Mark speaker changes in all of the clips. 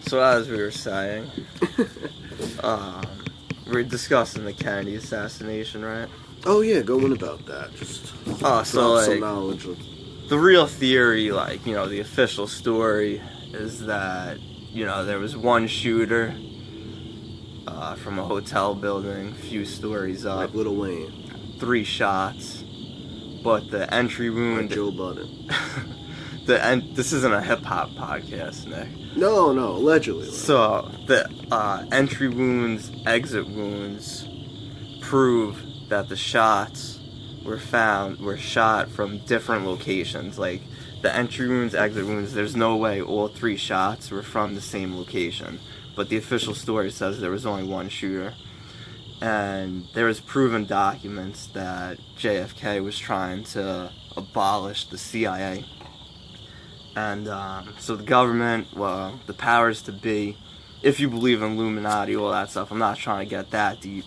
Speaker 1: So as we were saying, we're discussing the Kennedy assassination, right?
Speaker 2: Oh yeah, go on about that. Just
Speaker 1: So
Speaker 2: drop some
Speaker 1: like
Speaker 2: knowledge.
Speaker 1: the real theory, like the official story is that there was one shooter from a hotel building, a few stories up,
Speaker 2: Like Lil Wayne,
Speaker 1: 3 shots, but the entry wound.
Speaker 2: like Joe Budden.
Speaker 1: This isn't a hip hop podcast, Nick.
Speaker 2: No, allegedly.
Speaker 1: So the entry wounds, exit wounds, prove that the shots were shot from different locations. Like the entry wounds, exit wounds, there's no way all 3 shots were from the same location. But the official story says there was only one shooter. And there was proven documents that JFK was trying to abolish the CIA. And so the government, well, the powers to be, if you believe in Illuminati, all that stuff, I'm not trying to get that deep.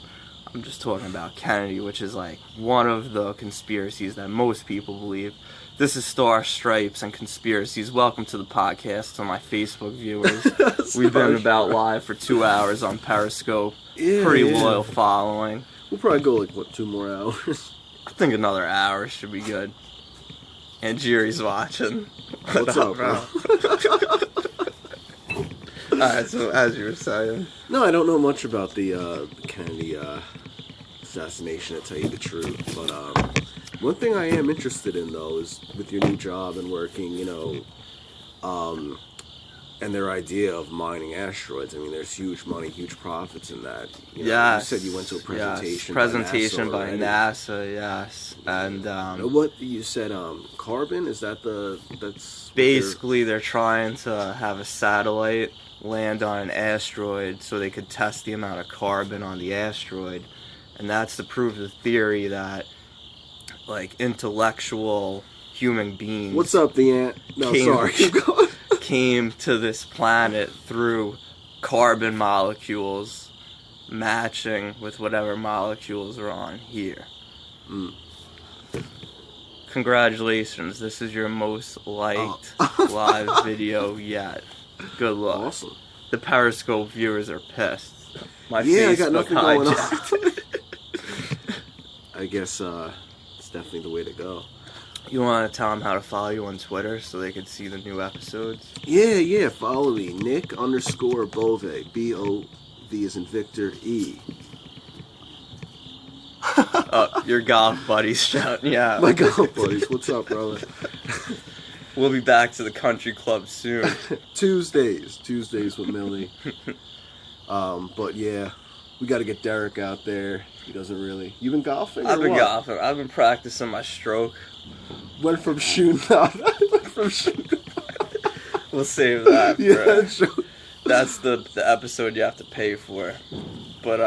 Speaker 1: I'm just talking about Kennedy, which is like one of the conspiracies that most people believe. This is Star Stripes and Conspiracies. Welcome to the podcast to my Facebook viewers. We've been about live for 2 hours on Periscope. Pretty loyal following.
Speaker 2: We'll probably go like, 2 more hours?
Speaker 1: I think another hour should be good. And Jerry's watching.
Speaker 2: What's up, bro?
Speaker 1: Alright, so as you were saying.
Speaker 2: No, I don't know much about the Kennedy assassination, to tell you the truth. But one thing I am interested in, though, is with your new job and working, and their idea of mining asteroids. I mean, there's huge money, huge profits in that.
Speaker 1: Yes.
Speaker 2: You said you went to a presentation.
Speaker 1: Presentation
Speaker 2: by
Speaker 1: by NASA, yes. And
Speaker 2: what you said, carbon? Is that that's
Speaker 1: basically they're trying to have a satellite land on an asteroid so they could test the amount of carbon on the asteroid, and that's to prove the theory that like intellectual human beings.
Speaker 2: What's up, the ant? No, sorry. Keep going.
Speaker 1: Came to this planet through carbon molecules matching with whatever molecules are on here. Congratulations, this is your most liked live video yet. Good luck.
Speaker 2: Awesome.
Speaker 1: The Periscope viewers are pissed. My
Speaker 2: I
Speaker 1: Facebook
Speaker 2: got nothing going on.
Speaker 1: hijacked.
Speaker 2: I guess it's definitely the way to go.
Speaker 1: You want to tell them how to follow you on Twitter so they can see the new episodes?
Speaker 2: Yeah, follow me. Nick_Bove. B-O-V as in Victor E.
Speaker 1: Your golf buddies shouting, yeah.
Speaker 2: My golf buddies. What's up, brother?
Speaker 1: We'll be back to the country club soon.
Speaker 2: Tuesdays with Millie. But yeah, we got to get Derek out there. He doesn't really. You been golfing?
Speaker 1: I've been golfing. I've been practicing my stroke.
Speaker 2: Went from shooting out.
Speaker 1: We'll save that.
Speaker 2: Yeah, sure.
Speaker 1: That's the episode you have to pay for. But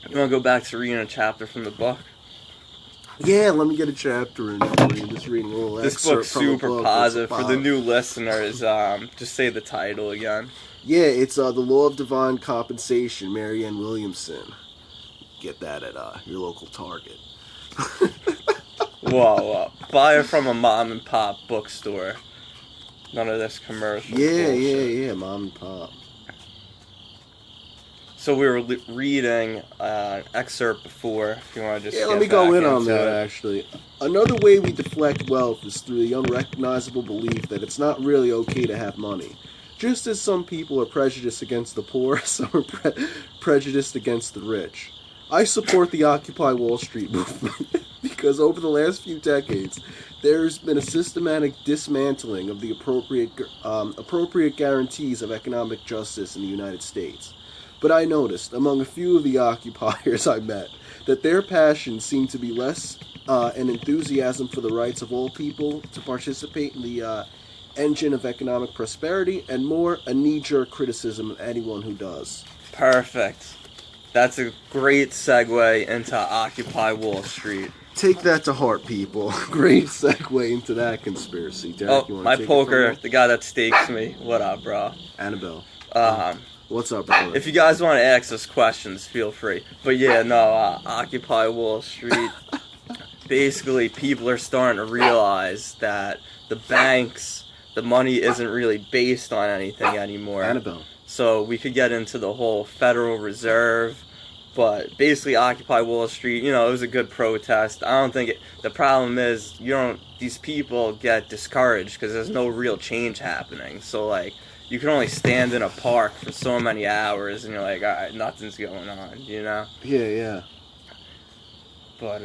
Speaker 1: you want to go back to reading a chapter from the book?
Speaker 2: Yeah, let me get a chapter in for you. Just reading a little
Speaker 1: This book's super positive. For the new listeners, just say the title again.
Speaker 2: Yeah, it's The Law of Divine Compensation, Marianne Williamson. Get that at your local Target.
Speaker 1: Whoa. Buy it from a mom and pop bookstore. None of this commercial.
Speaker 2: Yeah, mom and pop.
Speaker 1: So we were reading an excerpt before, if you want to just
Speaker 2: let me go in on that, actually. Another way we deflect wealth is through the unrecognizable belief that it's not really okay to have money. Just as some people are prejudiced against the poor, some are prejudiced against the rich. I support the Occupy Wall Street movement because over the last few decades, there's been a systematic dismantling of the appropriate guarantees of economic justice in the United States. But I noticed, among a few of the occupiers I met, that their passion seemed to be less an enthusiasm for the rights of all people to participate in the engine of economic prosperity, and more a knee-jerk criticism of anyone who does.
Speaker 1: Perfect. That's a great segue into Occupy Wall Street.
Speaker 2: Take that to heart, people. Great segue into that conspiracy. Derek, you want
Speaker 1: my
Speaker 2: to take
Speaker 1: poker,
Speaker 2: it
Speaker 1: the guy that stakes me. What up, bro?
Speaker 2: Annabelle. What's up, brother?
Speaker 1: If you guys want to ask us questions, feel free. But yeah, no, Occupy Wall Street. Basically, people are starting to realize that the banks, the money isn't really based on anything anymore.
Speaker 2: Annabelle.
Speaker 1: So we could get into the whole Federal Reserve, but basically Occupy Wall Street, it was a good protest. I don't think the problem is these people get discouraged because there's no real change happening. So like you can only stand in a park for so many hours and you're like, all right, nothing's going on,
Speaker 2: Yeah.
Speaker 1: But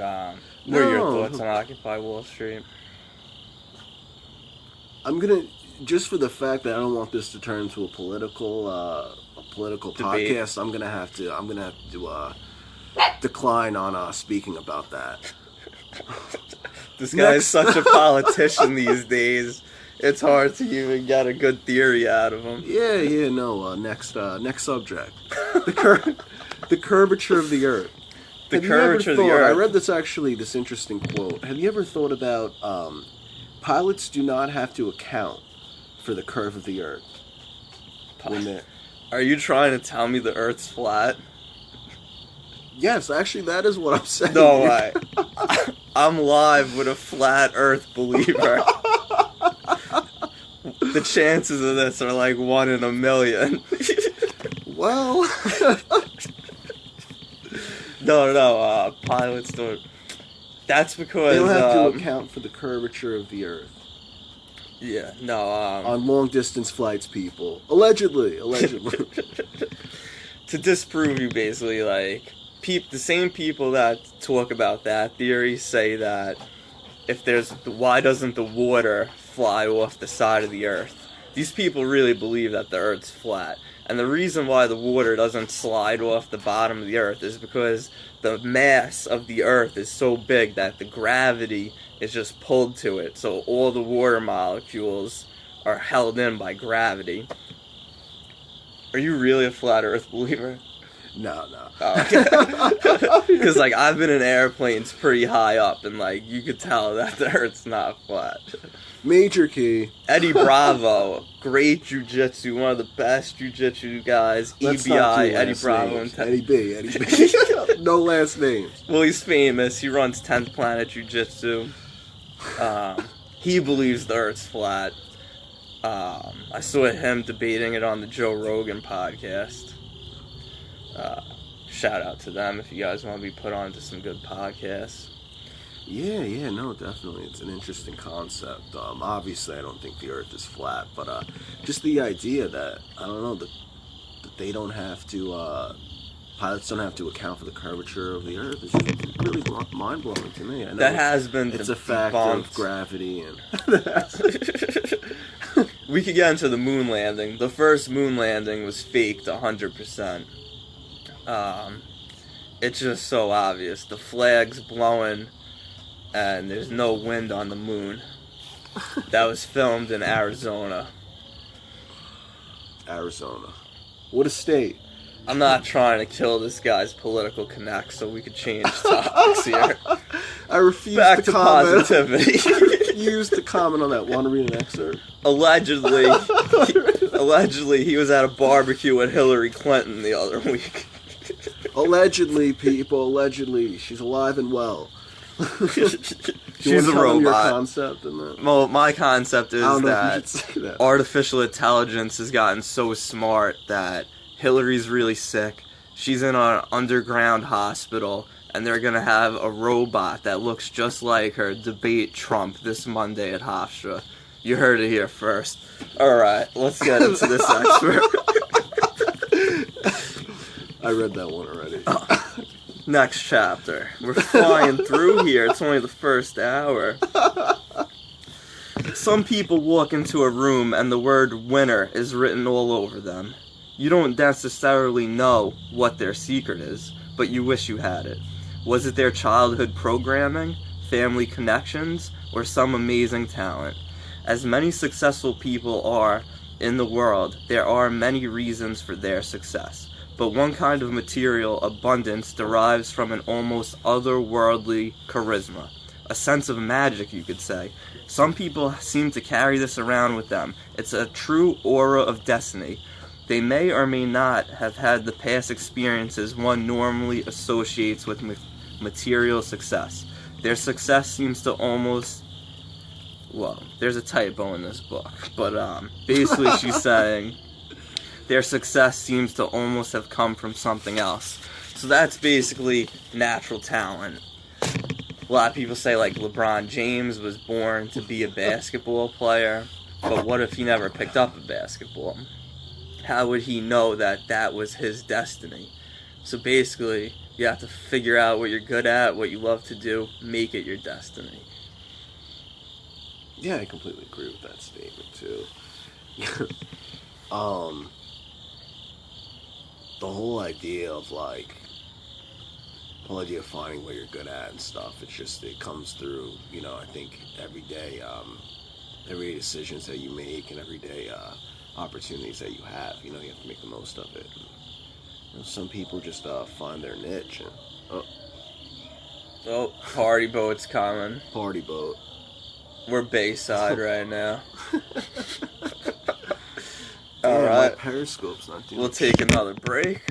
Speaker 1: what are your thoughts on Occupy Wall Street?
Speaker 2: I'm gonna, just for the fact that I don't want this to turn into a political
Speaker 1: Debate.
Speaker 2: podcast, I'm gonna have to decline on speaking about that.
Speaker 1: This guy's such a politician these days. It's hard to even get a good theory out of him.
Speaker 2: Yeah, no. Next subject. The curvature of the Earth.
Speaker 1: The curvature of the Earth.
Speaker 2: I read this interesting quote. Have you ever thought about pilots do not have to account for the curve of the Earth?
Speaker 1: Are you trying to tell me the Earth's flat?
Speaker 2: Yes, actually, that is what I'm saying.
Speaker 1: No way. I'm live with a flat Earth believer. The chances of this are like 1 in a million.
Speaker 2: Well,
Speaker 1: no. Pilots don't. That's because
Speaker 2: they don't have to account for the curvature of the Earth.
Speaker 1: Yeah, no.
Speaker 2: On long distance flights, people allegedly.
Speaker 1: To disprove you, basically, like the same people that talk about that theory say that why doesn't the water fly off the side of the Earth? These people really believe that the Earth's flat. And the reason why the water doesn't slide off the bottom of the Earth is because the mass of the Earth is so big that the gravity is just pulled to it. So all the water molecules are held in by gravity. Are you really a flat Earth believer?
Speaker 2: No.
Speaker 1: Because like I've been in airplanes pretty high up, and like you could tell that the Earth's not flat.
Speaker 2: Major key.
Speaker 1: Eddie Bravo, great jiu-jitsu, one of the best jiu-jitsu guys.
Speaker 2: Let's
Speaker 1: EBI, Eddie Bravo.
Speaker 2: Eddie B. No last names.
Speaker 1: Well, he's famous. He runs 10th Planet Jiu-Jitsu. He believes the Earth's flat. I saw him debating it on the Joe Rogan podcast. Shout out to them if you guys want to be put on to some good podcasts.
Speaker 2: Yeah, no, definitely. It's an interesting concept. Obviously, I don't think the Earth is flat, but just the idea that, I don't know, that they don't have to, pilots don't have to account for the curvature of the Earth is just really mind-blowing to me. I know
Speaker 1: that has been
Speaker 2: it's a fact of gravity. And
Speaker 1: we could get into the moon landing. The first moon landing was faked 100%. It's just so obvious. The flag's blowing, and there's no wind on the moon. That was filmed in Arizona.
Speaker 2: What a state.
Speaker 1: I'm not trying to kill this guy's political connect, so we could change topics here.
Speaker 2: I refuse
Speaker 1: Back
Speaker 2: to
Speaker 1: comment.
Speaker 2: Positivity. You used to comment on that. Want to read an excerpt?
Speaker 1: Allegedly, he was at a barbecue with Hillary Clinton the other week.
Speaker 2: Allegedly, people. Allegedly, she's alive and well.
Speaker 1: She's a robot.
Speaker 2: Your concept in that?
Speaker 1: Well, my concept is
Speaker 2: that
Speaker 1: artificial intelligence has gotten so smart that Hillary's really sick. She's in an underground hospital, and they're gonna have a robot that looks just like her debate Trump this Monday at Hofstra. You heard it here first. All right, let's get into this expert.
Speaker 2: I read that one already.
Speaker 1: Next chapter. We're flying through here. It's only the first hour. Some people walk into a room and the word winner is written all over them. You don't necessarily know what their secret is, but you wish you had it. Was it their childhood programming, family connections, or some amazing talent? As many successful people are in the world, there are many reasons for their success. But one kind of material abundance derives from an almost otherworldly charisma. A sense of magic, you could say. Some people seem to carry this around with them. It's a true aura of destiny. They may or may not have had the past experiences one normally associates with material success. Their success seems to almost... Well, there's a typo in this book. But basically she's saying... their success seems to almost have come from something else. So that's basically natural talent. A lot of people say like LeBron James was born to be a basketball player, but what if he never picked up a basketball? How would he know that that was his destiny? So basically, you have to figure out what you're good at, what you love to do, make it your destiny.
Speaker 2: Yeah, I completely agree with that statement too. The whole idea of finding what you're good at and stuff. It's just it comes through. I think every day decisions that you make and everyday opportunities that you have. You have to make the most of it. And, some people just find their niche. And,
Speaker 1: Oh, party boat's coming.
Speaker 2: Party boat.
Speaker 1: We're Bayside right now.
Speaker 2: All
Speaker 1: All right.
Speaker 2: My Periscope's not doing.
Speaker 1: We'll take another break.